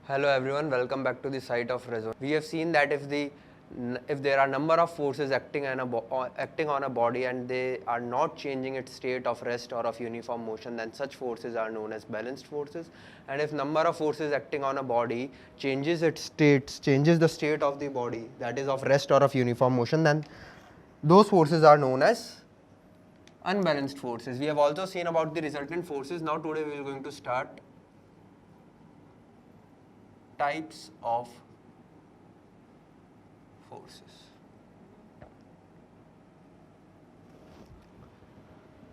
Hello everyone, welcome back to the site of resonance. We have seen that if there are number of forces acting on a body and they are not changing its state of rest or of uniform motion, then such forces are known as balanced forces. And if number of forces acting on a body changes its states, changes the state of the body, that is of rest or of uniform motion, then those forces are known as unbalanced forces. We have also seen about the resultant forces. Now today we are going to start types of forces.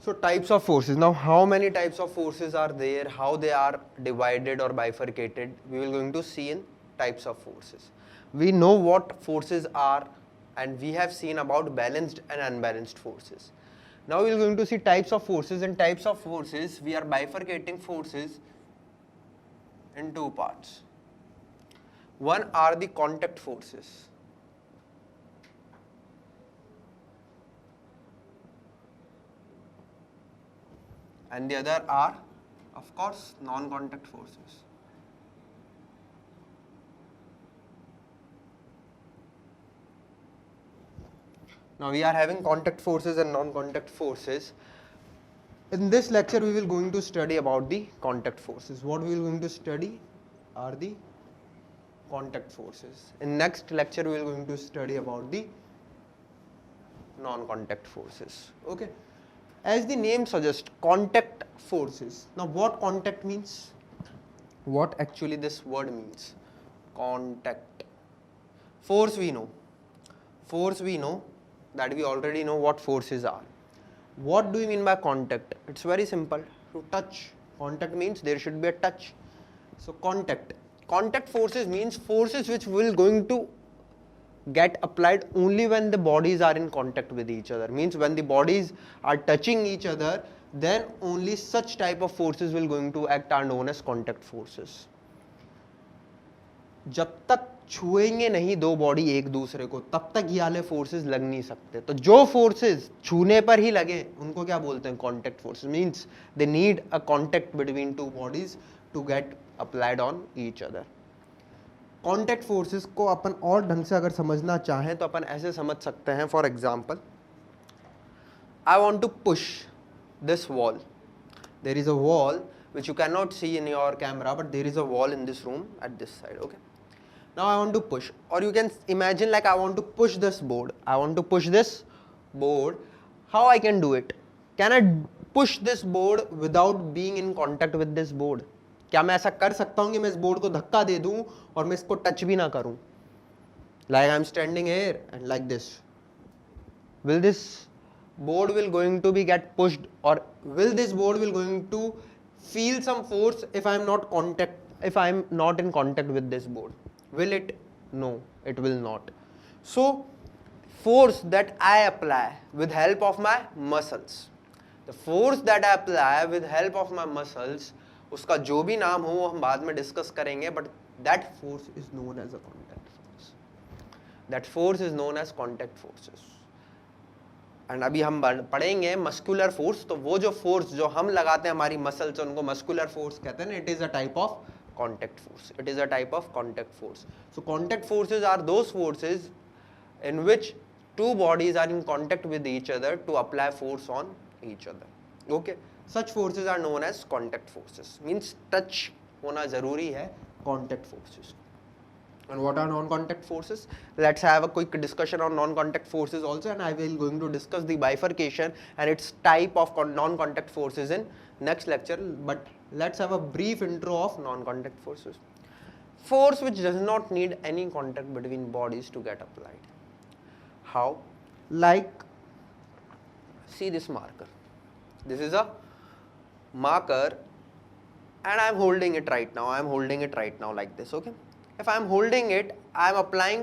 So types of forces. Now how many types of forces are there, how they are divided or bifurcated, we will going to see in types of forces. We know what forces are and we have seen about balanced and unbalanced forces. Now we are going to see types of forces. In types of forces we are bifurcating forces in two parts. One are the contact forces. And the other are, of course, non-contact forces. Now we are having contact forces and non-contact forces. In this lecture we will going to study about the contact forces. What we will going to study are the contact forces. In next lecture we are going to study about the non-contact forces. Okay. As the name suggests, contact forces. Now what contact means? What actually this word means? Contact. Force we know. Force we know that we already know what forces are. What do we mean by contact? It's very simple. To touch. Contact means there should be a touch. So contact. Contact forces means forces which will going to get applied only when the bodies are in contact with each other. Means when the bodies are touching each other, then only such type of forces will going to act are known as contact forces. जब तक छुएंगे नहीं दो body एक दूसरे को तब तक ये वाले फोर्सेस लग नहीं सकते. तो जो फोर्सेस छूने पर ही लगे उनको क्या बोलते हैं? Contact forces. Means they need a contact between two bodies to get applied on each other. Contact forces को अपन और ढंग से अगर समझना चाहें तो अपन ऐसे समझ सकते हैं. For example, I want to push this wall. There is a wall which you cannot see in your camera, but there is a wall in this room at this side. Okay. Now I want to push, or you can imagine like I want to push this board. I want to push this board. How I can do it? Can I push this board without being in contact with this board? क्या मैं ऐसा कर सकता हूँ कि मैं इस board को धक्का दे दूँ और मैं इसको टच भी ना करूँ? Like I am standing here and like this. Will this board will going to be get pushed, or will this board will going to feel some force if I am not in contact with this board? Will it? No, it will not. So force that I apply with help of my muscles, the force that I apply with help of my muscles, उसका जो भी नाम हो वो हम बाद में discuss करेंगे, but that force is known as a contact force. That force is known as contact forces. And अभी हम पढ़ेंगे मस्कुलर फोर्स. तो वो जो फोर्स जो हम लगाते हैं हमारी मसल से उनको मस्कुलर फोर्स कहते हैं. It is a type of contact force. It is a type of contact force. So contact forces are those forces in which two bodies are in contact with each other to apply force on each other. Okay. Such forces are known as contact forces. Means touch होना जरूरी है contact forces. And what are non-contact forces? Let's have a quick discussion on non-contact forces also, and I will going to discuss the bifurcation and its type of non-contact forces in next lecture. But let's have a brief intro of non-contact forces. Force which does not need any contact between bodies to get applied. How? Like, see this marker. This is a marker and I am holding it right now. I am holding it right now like this. Okay. If I am holding it, I am applying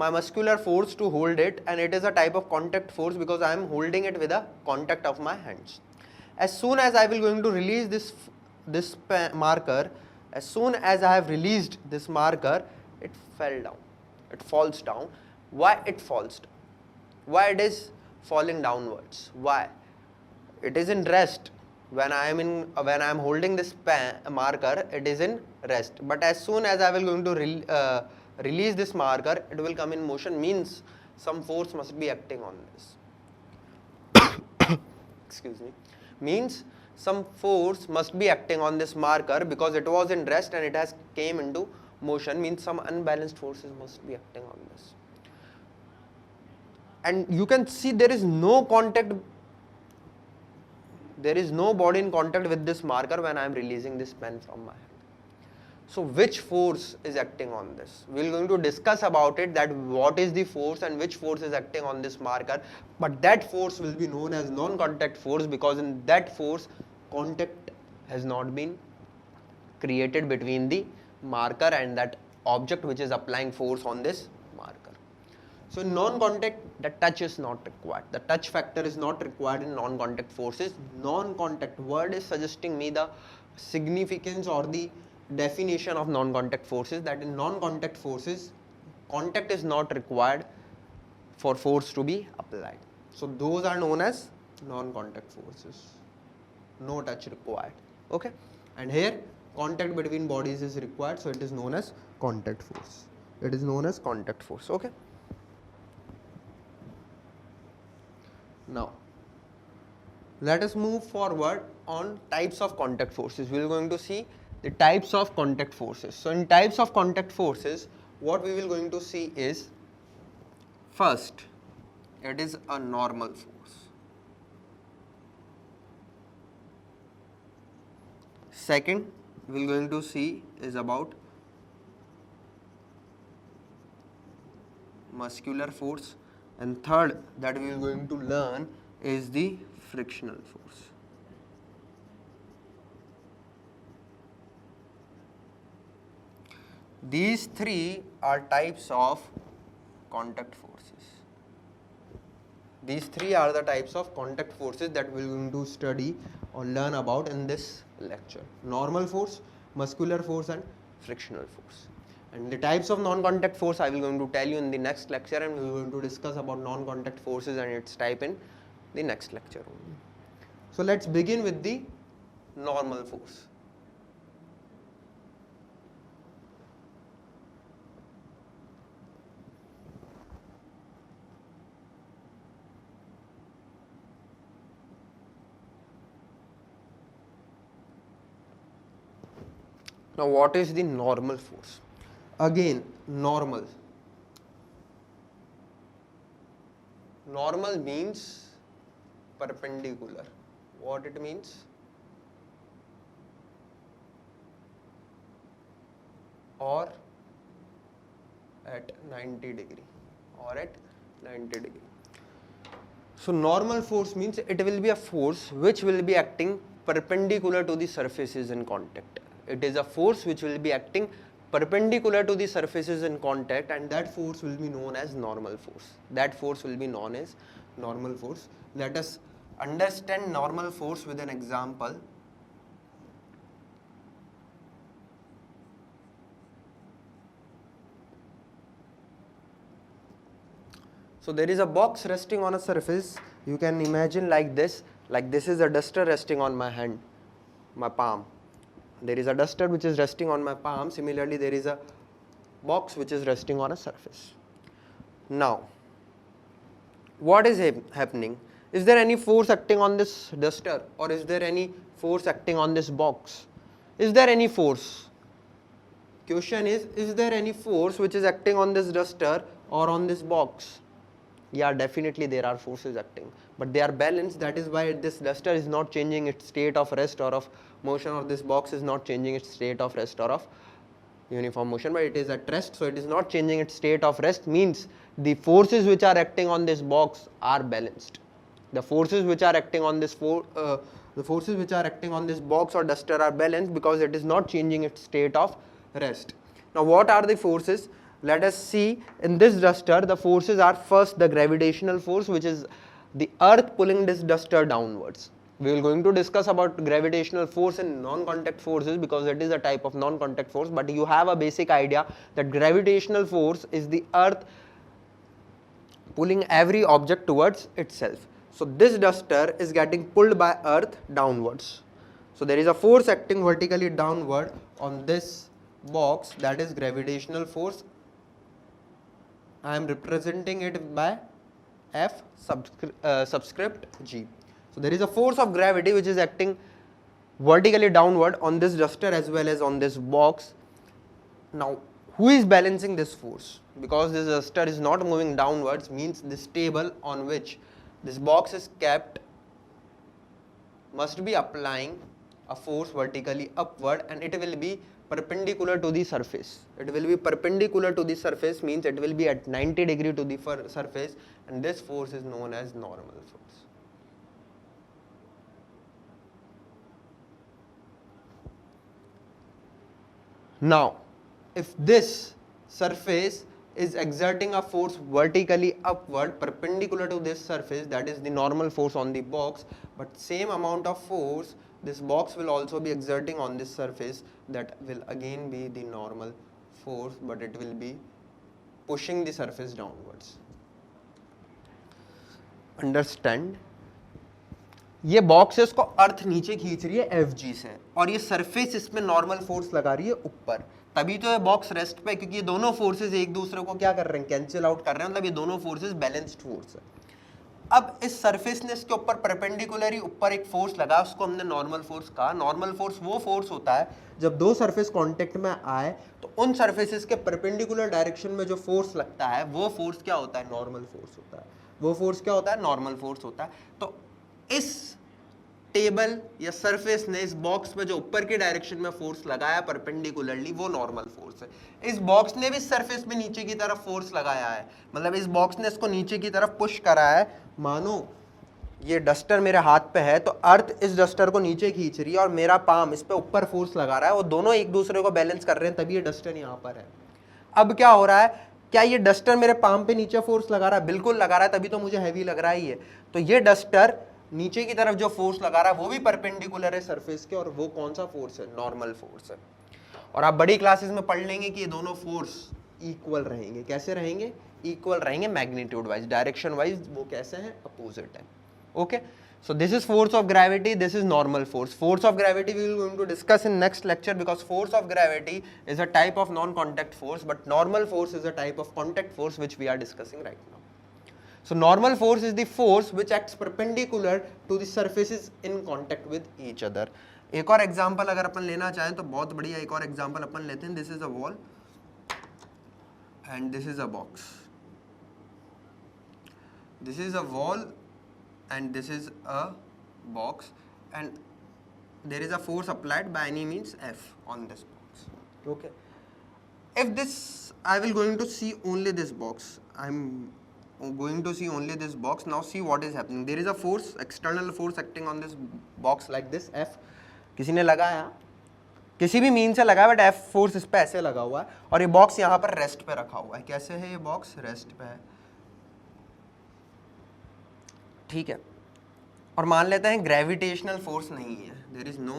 my muscular force to hold it, and it is a type of contact force because I am holding it with a contact of my hands. As soon as I will going to release this marker, as soon as I have released this marker, it fell down. It falls down. Why it falls down? Why it is falling downwards? Why? It is in rest. When I am holding this marker, it is in rest. But as soon as I will going to release this marker, it will come in motion, means some force must be acting on this. Excuse me. Means some force must be acting on this marker because it was in rest and it has came into motion, means some unbalanced forces must be acting on this. And you can see there is no contact, there is no body in contact with this marker when I am releasing this pen from my hand. So which force is acting on this? We are going to discuss about it, that what is the force and which force is acting on this marker, but that force will be known as non-contact force, because in that force contact has not been created between the marker and that object which is applying force on this marker. So in non-contact, the touch is not required. The touch factor is not required in non-contact forces. Non-contact word is suggesting me the significance or the definition of non-contact forces, that in non-contact forces, contact is not required for force to be applied. So those are known as non-contact forces. No touch required. Okay. And here contact between bodies is required, so it is known as contact force. It is known as contact force. Okay. Now, let us move forward on types of contact forces. We are going to see the types of contact forces. So in types of contact forces, what we will going to see is, first, it is a normal force. Second, we are going to see is about muscular force, and third that we are going to learn is the frictional force. These three are types of contact forces. These three are the types of contact forces that we are going to study or learn about in this lecture. Normal force, muscular force and frictional force. And the types of non-contact force I will going to tell you in the next lecture, and we are going to discuss about non-contact forces and its type in the next lecture only. So let's begin with the normal force. Now what is the normal force? Again, normal. Normal means perpendicular. What it means? Or at 90 degree. Or at 90 degree. So normal force means it will be a force which will be acting perpendicular to the surfaces in contact. It is a force which will be acting perpendicular to the surfaces in contact, and that force will be known as normal force. That force will be known as normal force. Let us understand normal force with an example. So there is a box resting on a surface. You can imagine like this is a duster resting on my hand, my palm. There is a duster which is resting on my palm. Similarly, there is a box which is resting on a surface. Now, what is happening? Is there any force acting on this duster, or is there any force acting on this box? Is there any force? Question is there any force which is acting on this duster or on this box? Yeah, definitely there are forces acting, but they are balanced. That is why this duster is not changing its state of rest or of motion, or this box is not changing its state of rest or of uniform motion, but it is at rest, so it is not changing its state of rest, means the forces which are acting on this box are balanced. The forces which are acting on this box or duster are balanced because it is not changing its state of rest. Now what are the forces? Let us see. In this duster, the forces are, first, the gravitational force, which is the earth pulling this duster downwards. We will going to discuss about gravitational force in non-contact forces because it is a type of non-contact force, but you have a basic idea that gravitational force is the earth pulling every object towards itself. So this duster is getting pulled by earth downwards. So there is a force acting vertically downward on this box, that is gravitational force. I am representing it by F subscript G. So there is a force of gravity which is acting vertically downward on this duster as well as on this box. Now who is balancing this force? Because this duster is not moving downwards, means this table on which this box is kept must be applying a force vertically upward, and it will be perpendicular to the surface. It will be perpendicular to the surface, means it will be at 90 degree to the surface, and this force is known as normal force. Now if this surface is exerting a force vertically upward perpendicular to this surface, that is the normal force on the box, but same amount of force this box will also be exerting on this surface, that will again be the normal force, but it will be pushing the surface downwards. Understand? ये box है, इसको अर्थ नीचे खींच रही है Fg से, और ये सरफेस इसमें नॉर्मल फोर्स लगा रही है ऊपर, तभी तो ये बॉक्स रेस्ट पे, क्योंकि ये दोनों फोर्सेस एक दूसरे को क्या कर रहे हैं, कैंसिल आउट कर रहे हैं, मतलब ये दोनों फोर्सेस बैलेंस्ड फोर्स है। अब इस सरफेसनेस के ऊपर परपेंडिकुलरली ऊपर एक फोर्स लगा, उसको हमने नॉर्मल फोर्स कहा। नॉर्मल फोर्स वो फोर्स होता है जब दो सरफेस कांटेक्ट में आए तो उन सरफेसेस के परपेंडिकुलर डायरेक्शन में जो फोर्स लगता है वो फोर्स क्या होता है, नॉर्मल फोर्स होता है। वो फोर्स क्या होता है, नॉर्मल फोर्स होता है। तो इस टेबल या सरफेस ने इस बॉक्स में जो ऊपर की डायरेक्शन में फोर्स लगाया परपेंडिकुलरली, वो नॉर्मल फोर्स है। इस बॉक्स ने भी सरफेस में नीचे की तरफ फोर्स लगाया है, मतलब इस बॉक्स ने इसको नीचे की तरफ पुश करा है। मानो ये डस्टर मेरे हाथ पे है तो अर्थ इस डस्टर को नीचे खींच रही है और मेरा पाम इस पे ऊपर फोर्स लगा रहा है, वो दोनों एक दूसरे को बैलेंस कर रहे हैं, तभी ये डस्टर यहाँ पर है। अब क्या हो रहा है, क्या ये डस्टर मेरे पाम पे नीचे फोर्स लगा रहा है? बिल्कुल लगा रहा है, तभी तो मुझे हैवी लग रहा ही है। तो ये डस्टर नीचे की तरफ जो फोर्स लगा रहा है वो भी परपेंडिकुलर है सरफेस के, और वो कौन सा फोर्स है, नॉर्मल फोर्स है। और आप बड़ी क्लासेस में पढ़ लेंगे कि ये दोनों फोर्स इक्वल रहेंगे। कैसे रहेंगे, इक्वल रहेंगे मैग्नीट्यूड वाइज, डायरेक्शन वाइज वो कैसे हैं, अपोजिट है। Okay, so this is force of gravity, this is normal force. Force of gravity we will going to discuss in next lecture, because force of gravity is a type of non-contact force, but normal force is a type of contact force which we are discussing right now. So normal force is the force which acts perpendicular to the surfaces in contact with each other. एक और example अगर अपन लेना चाहें तो बहुत बढ़िया एक और एग्जांपल अपन लेते हैं। This is a wall and this is a box. This is a wall and this is a box, and there is a force applied by any means F on this box. Okay, if this I will going to see only this box, I'm going to see only this box. Now see what is happening. There is a force, external force acting on this box like this, F किसी ने लगाया, किसी भी mean से लगा, but F force इस पे ऐसे लगा हुआ है, और ये बॉक्स यहाँ पर रेस्ट पे रखा हुआ है। कैसे है ये बॉक्स, रेस्ट पे है, ठीक है। और मान लेते हैं ग्रेविटेशनल फोर्स नहीं है, there is no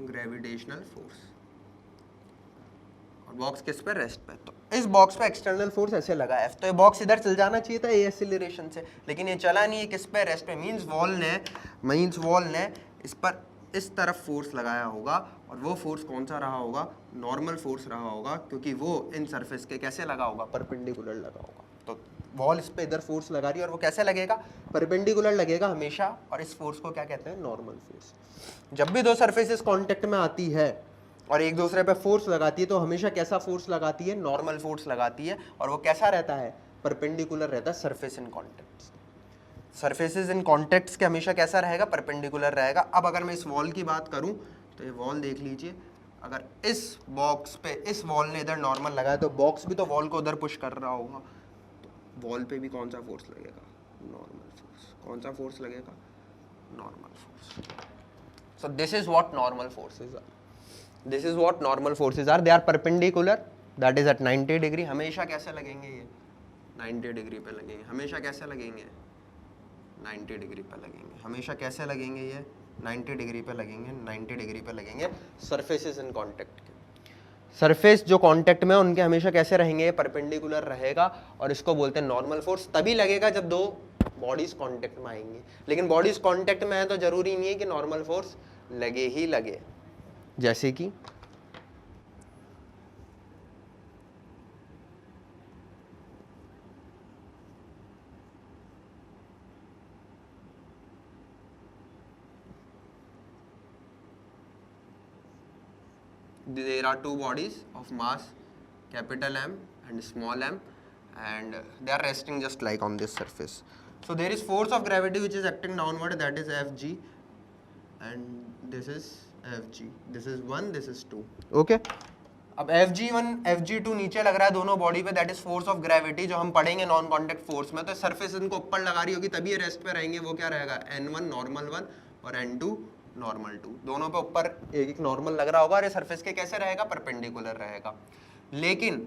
gravitational force, और बॉक्स किस पे, रेस्ट पे। तो इस बॉक्स पे एक्सटर्नल फोर्स ऐसे लगा है F, तो ये बॉक्स इधर चल जाना चाहिए था ए एक्सीलरेशन से, लेकिन ये चला नहीं है। किस पे, रेस्ट पे। मींस वॉल ने इस पर इस तरफ फोर्स लगाया होगा, और वो फोर्स कौन सा रहा होगा, नॉर्मल फोर्स रहा होगा, क्योंकि वो इन सरफेस के कैसे लगा होगा, परपेंडिकुलर लगा होगा। तो वॉल इस पे इधर फोर्स लगा रही है, और वो कैसे लगेगा, परपेंडिकुलर लगेगा हमेशा, और इस फोर्स को क्या कहते हैं, नॉर्मल फोर्स। जब भी दो सरफेसेस कांटेक्ट में आती है और एक दूसरे पे फोर्स लगाती है, तो हमेशा कैसा फोर्स लगाती है, नॉर्मल फोर्स लगाती है, और वो कैसा रहता है, परपेंडिकुलर रहता है surface in contact. Surfaces in contacts के हमेशा कैसा रहेगा, परपेंडिकुलर रहेगा। अब अगर मैं इस वॉल की बात करूं तो ये वॉल देख लीजिए, अगर इस बॉक्स पे इस वॉल ने इधर नॉर्मल लगाया तो बॉक्स भी तो वॉल को उधर पुश कर रहा होगा, तो वॉल पे भी कौन सा फोर्स लगेगा, नॉर्मल फोर्स। कौन सा फोर्स लगेगा, normal force. So this is what normal forces are, this is what normal forces are. They are perpendicular, that is at 90 degree. हमेशा कैसे लगेंगे, ये 90 डिग्री पे लगेंगे। हमेशा कैसे लगेंगे, 90 डिग्री पे लगेंगे। हमेशा कैसे लगेंगे, ये 90 डिग्री पे लगेंगे, 90 डिग्री पे लगेंगे। सरफेसेस इन कांटेक्ट के, सरफेस जो कांटेक्ट में उनके हमेशा कैसे रहेंगे, परपेंडिकुलर रहेगा, और इसको बोलते हैं नॉर्मल फोर्स। तभी लगेगा जब दो बॉडीज कांटेक्ट में आएंगी, लेकिन बॉडीज कांटेक्ट में है तो जरूरी नहीं है कि नॉर्मल फोर्स लगे ही लगे, जैसे कि there are two bodies of mass capital M and small m, and they are resting just like on this surface. So there is force of gravity which is acting downward, that is Fg, and this is Fg. This is 1, this is 2. Okay. अब Fg1 Fg2 नीचे लग रहा है दोनों body पे, that is force of gravity, जो हम पढ़ेंगे नॉन कॉन्टेक्ट फोर्स में। तो सरफेस इनको ऊपर लगा रही होगी तभी ये रेस्ट पे रहेंगे। वो क्या रहेगा, N1 नॉर्मल 1 और N2 नॉर्मल 2, दोनों पे ऊपर एक एक नॉर्मल लग रहा होगा और ये सरफेस के कैसे रहेगा, परपेंडिकुलर रहेगा। लेकिन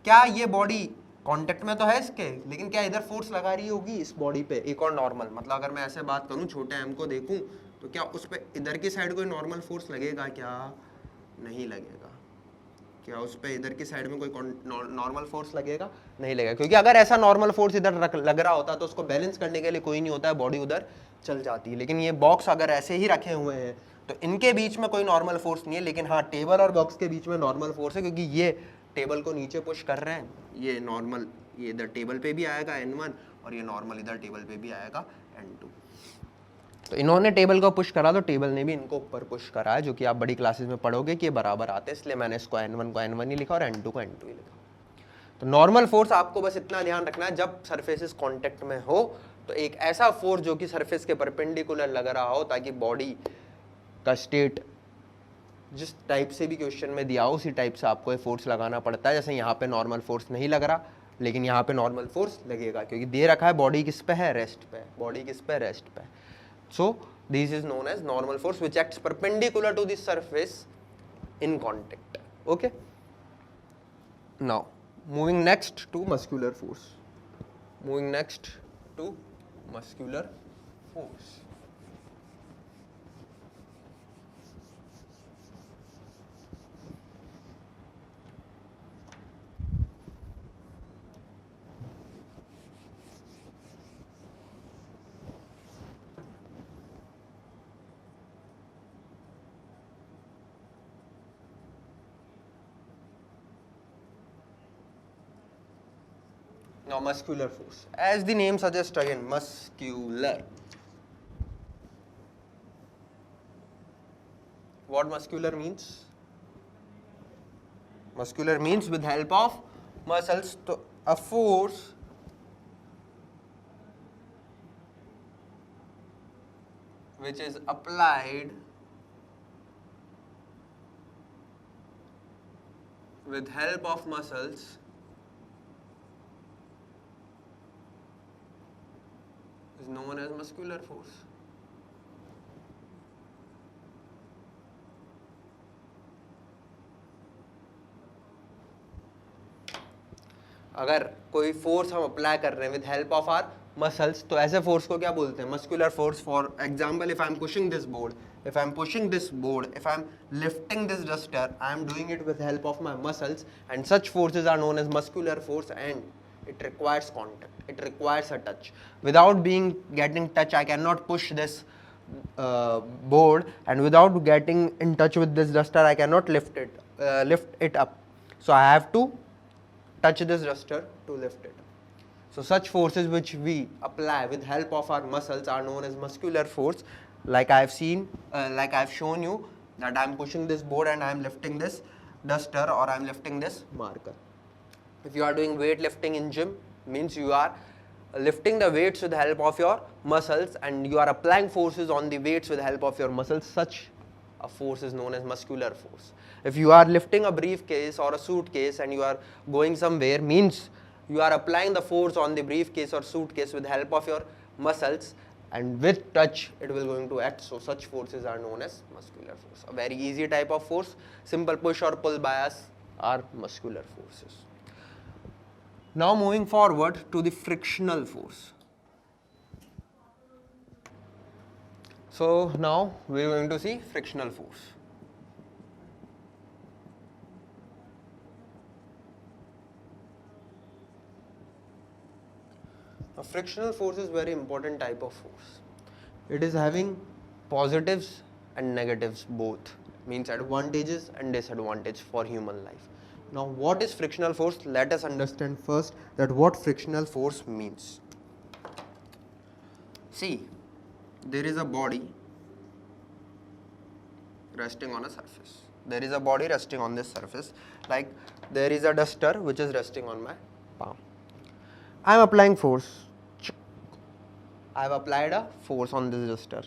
क्या ये बॉडी कांटेक्ट में तो है इसके, लेकिन क्या इधर फोर्स लगा रही होगी इस बॉडी पे एक और नॉर्मल, मतलब अगर मैं ऐसे बात करूं छोटे m को देखूं तो क्या उस पे इधर की साइड कोई नॉर्मल फोर्स लगेगा, क्या नहीं लगेगा। क्या उस पे इधर की साइड में कोई नॉर्मल फोर्स लगेगा, नहीं लगेगा, क्योंकि अगर ऐसा नॉर्मल फोर्स इधर लग रहा होता तो उसको बैलेंस करने के लिए कोई नहीं होता है, बॉडी उधर चल जाती है। लेकिन ये बॉक्स अगर ऐसे ही रखे हुए हैं तो इनके बीच में कोई नॉर्मल फोर्स नहीं है, लेकिन हाँ टेबल और बॉक्स के बीच में नॉर्मल फोर्स है, क्योंकि ये टेबल को नीचे पुश कर रहे हैं, ये नॉर्मल ये इधर टेबल पे भी आएगा N1 और ये नॉर्मल इधर टेबल पे भी आएगा N2। तो इन्होंने टेबल को पुश करा तो टेबल ने भी इनको ऊपर पुश करा है, जो कि आप बड़ी क्लासेस में पढ़ोगे कि ये बराबर आते हैं, इसलिए मैंने इसको N1 को N1 ही लिखा और N2 को N2 ही लिखा। तो नॉर्मल फोर्स आपको बस इतना ध्यान रखना है, जब सरफेसेस कांटेक्ट में हो तो एक ऐसा फोर्स जो कि सरफेस के परपेंडिकुलर लग रहा हो, ताकि बॉडी का स्टेट जिस टाइप से भी क्वेश्चन में दिया हो उसी टाइप से आपको ये फोर्स लगाना पड़ता है। जैसे यहाँ पे नॉर्मल फोर्स नहीं लग रहा, लेकिन यहाँ पे नॉर्मल फोर्स लगेगा, क्योंकि दे रखा है बॉडी किस पे है, रेस्ट पे, बॉडी किस पे, रेस्ट पे। So this is known as normal force which acts perpendicular to this surface in contact. Okay, now moving next to muscular force, moving next to muscular force. Now muscular force, as the name suggests, again muscular. What muscular means? Muscular means with help of muscles, to a force which is applied with help of muscles is known as muscular force. अगर कोई force हम apply कर रहे हैं with help of our muscles, तो ऐसे force को क्या बोलते हैं, muscular force. For example, if I am pushing this board, if I am pushing this board, if I am lifting this duster, I am doing it with help of my muscles, and such forces are known as muscular force, and it requires contact, it requires a touch. Without getting touch, I cannot push this board, and without getting in touch with this duster, I cannot lift it up. So I have to touch this duster to lift it. So such forces which we apply with help of our muscles are known as muscular force. Like I've shown you that I'm pushing this board and I'm lifting this duster, or I'm lifting this marker. If you are doing weightlifting in gym, means you are lifting the weights with the help of your muscles, and you are applying forces on the weights with the help of your muscles. Such a force is known as muscular force. If you are lifting a briefcase or a suitcase and you are going somewhere, means you are applying the force on the briefcase or suitcase with the help of your muscles, and with touch it will going to act. So such forces are known as muscular force. A very easy type of force, simple push or pull by us are muscular forces. Now moving forward to the frictional force. So now we are going to see frictional force. A frictional force is very important type of force. It is having positives and negatives both, means advantages and disadvantage for human life. Now what is frictional force? Let us understand first that what frictional force means. See, there is a body resting on a surface. There is a body resting on this surface, like there is a duster which is resting on my palm. I am applying force. I have applied a force on this duster.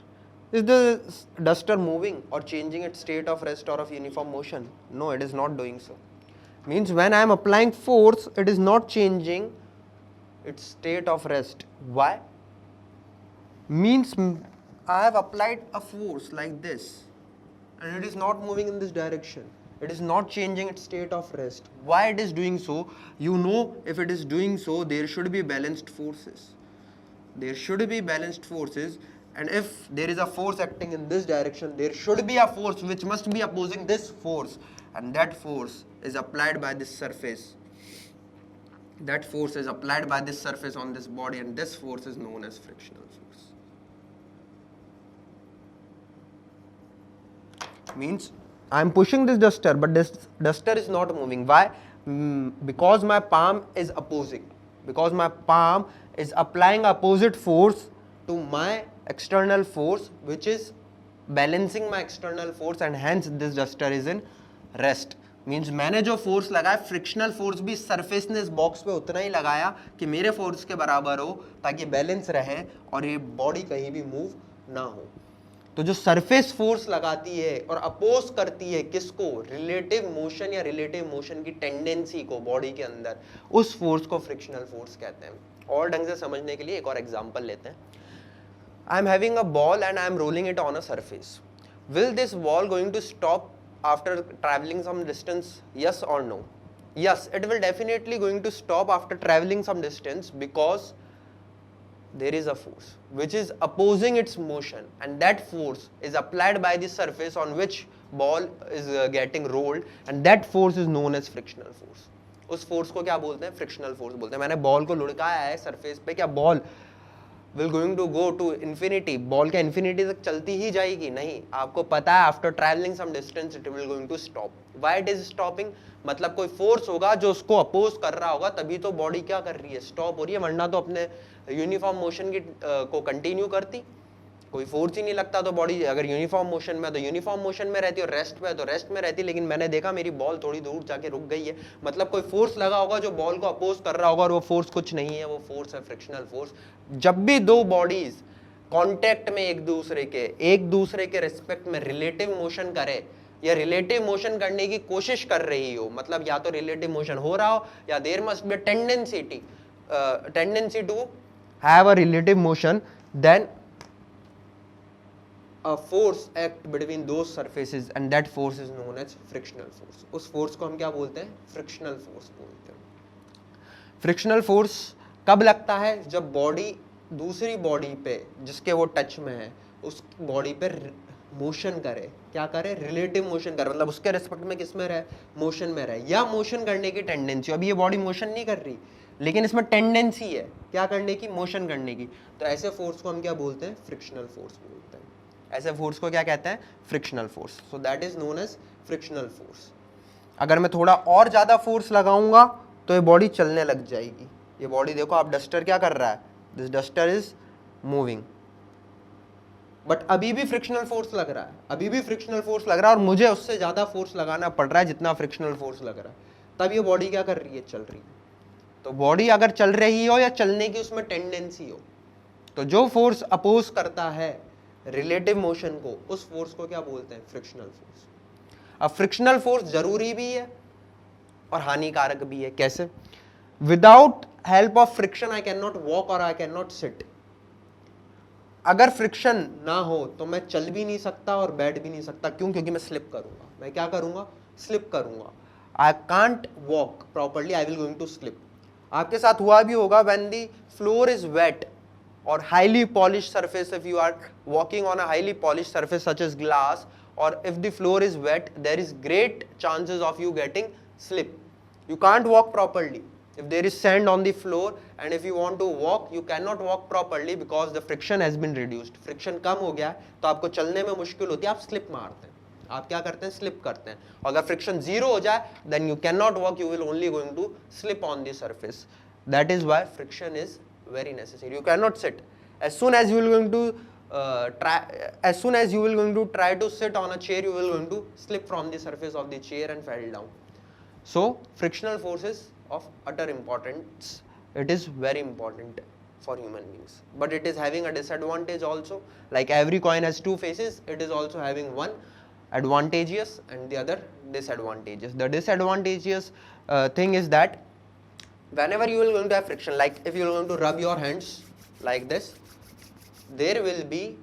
Is the duster moving or changing its state of rest or of uniform motion? No, it is not doing so. Means when I am applying force, it is not changing its state of rest. Why? Means I have applied a force like this and it is not moving in this direction. It is not changing its state of rest. Why it is doing so? You know, if it is doing so, there should be balanced forces. There should be balanced forces, and if there is a force acting in this direction, there should be a force which must be opposing this force, and that force is applied by this surface. That force is applied by this surface on this body, and this force is known as frictional force. Means I am pushing this duster, but this duster is not moving. Why? Because my palm is opposing. Because my palm is applying opposite force to my external force, which is balancing my external force, and hence this duster is in rest. Means मैंने जो force लगाया, frictional force भी surface ने इस box पे उतना ही लगाया कि मेरे फोर्स के बराबर हो, ताकि बैलेंस रहे और ये बॉडी कहीं भी मूव ना हो. तो जो सरफेस फोर्स लगाती है और अपोज करती है किसको? रिलेटिव मोशन या रिलेटिव मोशन की टेंडेंसी को बॉडी के अंदर, उस फोर्स को फ्रिक्शनल फोर्स कहते हैं. और ढंग से समझने के लिए एक और एग्जांपल लेते हैं. I am having a ball and I am rolling it on a surface. Will this ball going to stop after traveling some distance? Yes or no? Yes, it will definitely going to stop after traveling some distance, because there is a force which is opposing its motion, and that force is applied by the surface on which ball is getting rolled, and that force is known as frictional force. उस force को क्या बोलते हैं? Frictional force बोलते हैं. मैंने ball को लुढ़काया है सरफेस पे, क्या ball will going to go to infinity? Ball क्या infinity तक चलती ही जाएगी? नहीं. आपको पता है after traveling some distance it will going to stop. Why it is stopping? मतलब कोई फोर्स होगा जो उसको अपोज कर रहा होगा, तभी तो बॉडी क्या कर रही है? स्टॉप हो रही है, वरना तो अपने यूनिफॉर्म मोशन की को कंटिन्यू करती. कोई फोर्स ही नहीं लगता तो बॉडी अगर यूनिफॉर्म मोशन में तो यूनिफॉर्म मोशन में रहती, और रेस्ट में तो रेस्ट में रहती. लेकिन मैंने देखा मेरी बॉल थोड़ी दूर जाके रुक गई है, मतलब कोई फोर्स लगा होगा जो बॉल को अपोज कर रहा होगा, और वो फोर्स कुछ नहीं है, वो फोर्स है फ्रिक्शनल फोर्स. जब भी दो बॉडीज कांटेक्ट में एक दूसरे के रिस्पेक्ट में रिलेटिव मोशन करे या रिलेटिव मोशन करने की कोशिश कर रही हो, मतलब या तो रिलेटिव मोशन हो रहा हो या there must be tendency to have a relative motion, then a force act between those surfaces and that force is known as frictional force. उस force को हम क्या बोलते हैं? frictional force बोलते हैं. frictional force कब लगता है? जब बॉडी दूसरी बॉडी पे जिसके वो टच में है उस बॉडी पे मोशन करे. क्या करे? रिलेटिव मोशन करे, मतलब उसके रिस्पेक्ट में किस में रहे? मोशन में रहे, या मोशन करने की टेंडेंसी. अभी ये बॉडी मोशन नहीं कर रही, लेकिन इसमें टेंडेंसी है क्या करने की? मोशन करने की. तो ऐसे फोर्स को हम क्या बोलते हैं? फ्रिक्शनल फोर्स बोलते हैं. ऐसे फोर्स को क्या कहते हैं? Frictional force. So that is known as frictional force. अगर मैं थोड़ा और ज्यादा फोर्स लगाऊंगा तो ये बॉडी चलने लग जाएगी. ये बॉडी देखो, आप डस्टर क्या कर रहा है? This duster is moving, but अभी भी फ्रिक्शनल फोर्स लग रहा है, अभी भी फ्रिक्शनल फोर्स लग रहा है, और मुझे उससे ज्यादा फोर्स लगाना पड़ रहा है जितना फ्रिक्शनल फोर्स लग रहा है. तब ये बॉडी क्या कर रही है? चल रही है. तो बॉडी अगर चल रही हो या चलने की उसमें टेंडेंसी हो, तो जो फोर्स अपोज करता है रिलेटिव मोशन को, उस फोर्स को क्या बोलते हैं? Frictional force. अब फ्रिक्शनल फोर्स जरूरी भी है और हानिकारक भी है. कैसे? Without help of friction I can not walk और आई कैन नॉट सिट. अगर फ्रिक्शन ना हो तो मैं चल भी नहीं सकता और बैठ भी नहीं सकता. क्यों? क्योंकि मैं स्लिप करूंगा. मैं क्या करूंगा? स्लिप करूंगा. I can't walk properly, I will going to slip. आपके साथ हुआ भी होगा, when the floor is wet or highly polished surface, if you are walking on a highly polished surface such as glass, or if the floor is wet, there is great chances of you getting slip. You can't walk properly If there is sand on the floor and if you want to walk, you cannot walk properly because the friction has been reduced. Friction कम हो गया तो आपको चलने में मुश्किल होती है, आप स्लिप मारते हैं, आप क्या करते हैं, स्लिप करते हैं. अगर फ्रिक्शन जीरो हो जाए, then you cannot walk, you will only going to slip on the surface. That is why friction is very necessary. You cannot sit. As soon as you will going to try to sit on a chair, you will going to slip from the surface of the chair and fall down. So frictional force is of utter importance. It is very important for human beings, but it is having a disadvantage also. Like every coin has two faces, it is also having one advantageous and the other disadvantageous. The disadvantageous thing is that whenever you will going to have friction, like if you are going to rub your hands like this, there will be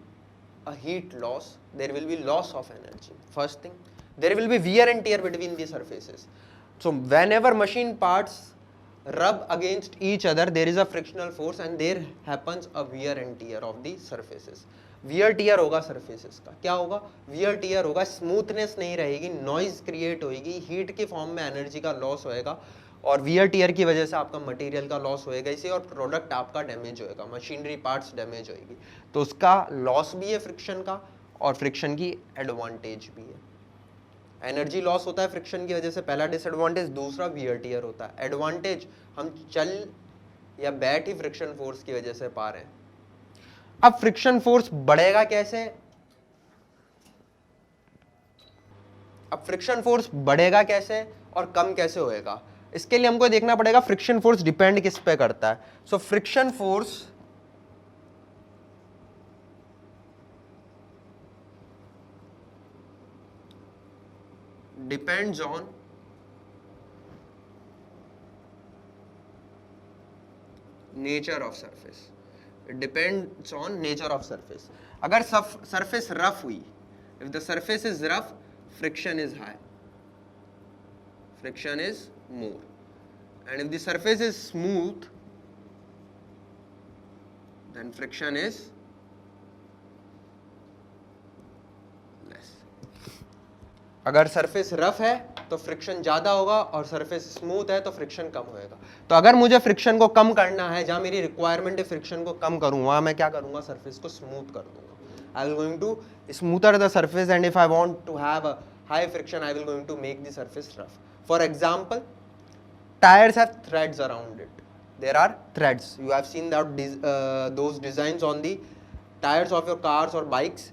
a heat loss, there will be loss of energy. First thing, there will be wear and tear between the surfaces. So whenever machine parts rub against each other, there is a frictional force and there happens a wear and tear of the surfaces. Wear tear होगा surfaces का, क्या होगा, wear tear होगा, smoothness नहीं रहेगी, noise create होगी, heat के form में energy का loss होएगा और wear tear की वजह से आपका material का loss होएगा इसे और product आपका damage होएगा, machinery parts damage होएगी. तो उसका loss भी है friction का और friction की advantage भी है. एनर्जी लॉस होता है फ्रिक्शन की वजह से, पहला डिसएडवांटेज. दूसरा वियर टियर होता है. एडवांटेज, हम चल या बैठ ही फ्रिक्शन फोर्स की वजह से पा रहे हैं. अब फ्रिक्शन फोर्स बढ़ेगा कैसे, अब फ्रिक्शन फोर्स बढ़ेगा कैसे और कम कैसे होएगा, इसके लिए हमको देखना पड़ेगा फ्रिक्शन फोर्स डिपेंड किस पे करता है. So friction force depends on nature of surface. It depends on nature of surface. अगर surface rough हुई, if the surface is rough, friction is high, friction is more, and if the surface is smooth, then friction is less. अगर surface rough है तो friction ज़्यादा होगा और surface smooth है तो फ्रिक्शन कम होएगा. तो अगर मुझे फ्रिक्शन को कम करना है, जहाँ मेरी रिक्वायरमेंट है फ्रिक्शन को कम करूँ, वहाँ मैं क्या करूँगा, सरफेस को स्मूथ कर दूंगा. I will going to smoother the surface and if I want to have a high friction I will going to make the surface rough. For example, tyres have threads around it. There are threads. You have seen that those designs on the tyres of your cars और bikes.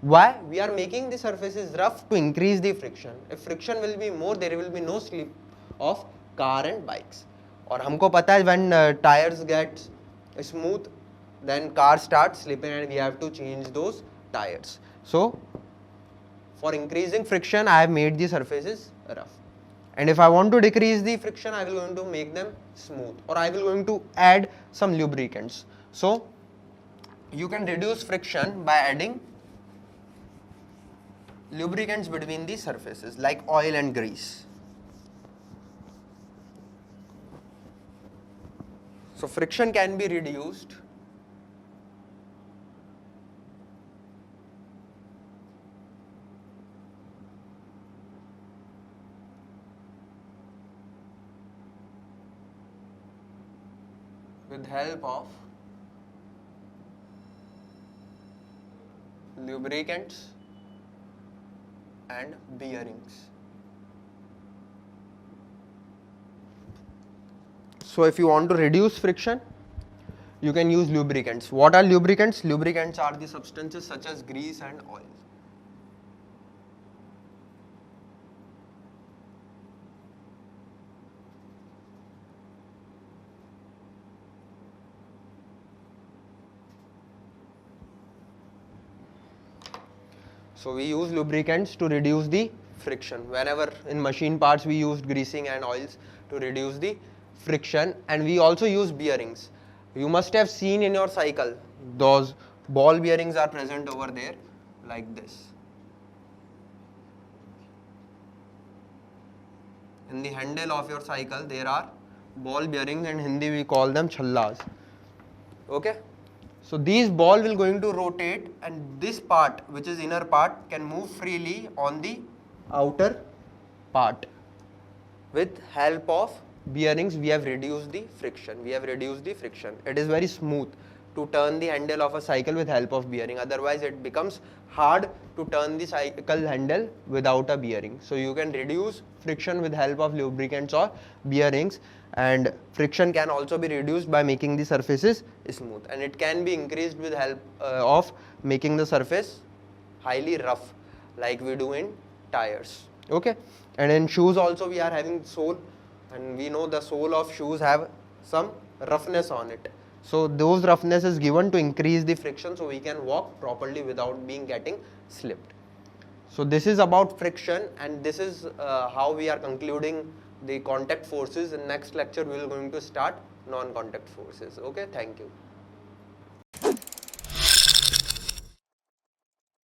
Why? We are making the surfaces rough to increase the friction. If friction will be more, there will be no slip of car and bikes. और हमको पता है when tires get smooth, then cars start slipping and we have to change those tires. So, for increasing friction, I have made the surfaces rough. And if I want to decrease the friction, I will going to make them smooth, or I will going to add some lubricants. So, you can reduce friction by adding lubricants between the surfaces like oil and grease. So friction can be reduced with help of lubricants and bearings. So if you want to reduce friction, you can use lubricants. What are lubricants? Lubricants are the substances such as grease and oil. So we use lubricants to reduce the friction. Whenever in machine parts we used greasing and oils to reduce the friction, and we also use bearings. You must have seen in your cycle, those ball bearings are present over there like this. In the handle of your cycle there are ball bearings, in Hindi we call them challas. Okay. So these ball will going to rotate and this part, which is inner part, can move freely on the outer part with help of bearings, we have reduced the friction. It is very smooth to turn the handle of a cycle with help of bearing. Otherwise, it becomes hard to turn the cycle handle without a bearing. So you can reduce friction with help of lubricants or bearings, and friction can also be reduced by making the surfaces smooth, and it can be increased with help of making the surface highly rough, like we do in tires. Okay, and in shoes also we are having sole, and we know the sole of shoes have some roughness on it. So those roughness is given to increase the friction, so we can walk properly without being getting slipped. So this is about friction, and this is how we are concluding the contact forces. In next lecture we are going to start non-contact forces. Okay, thank you.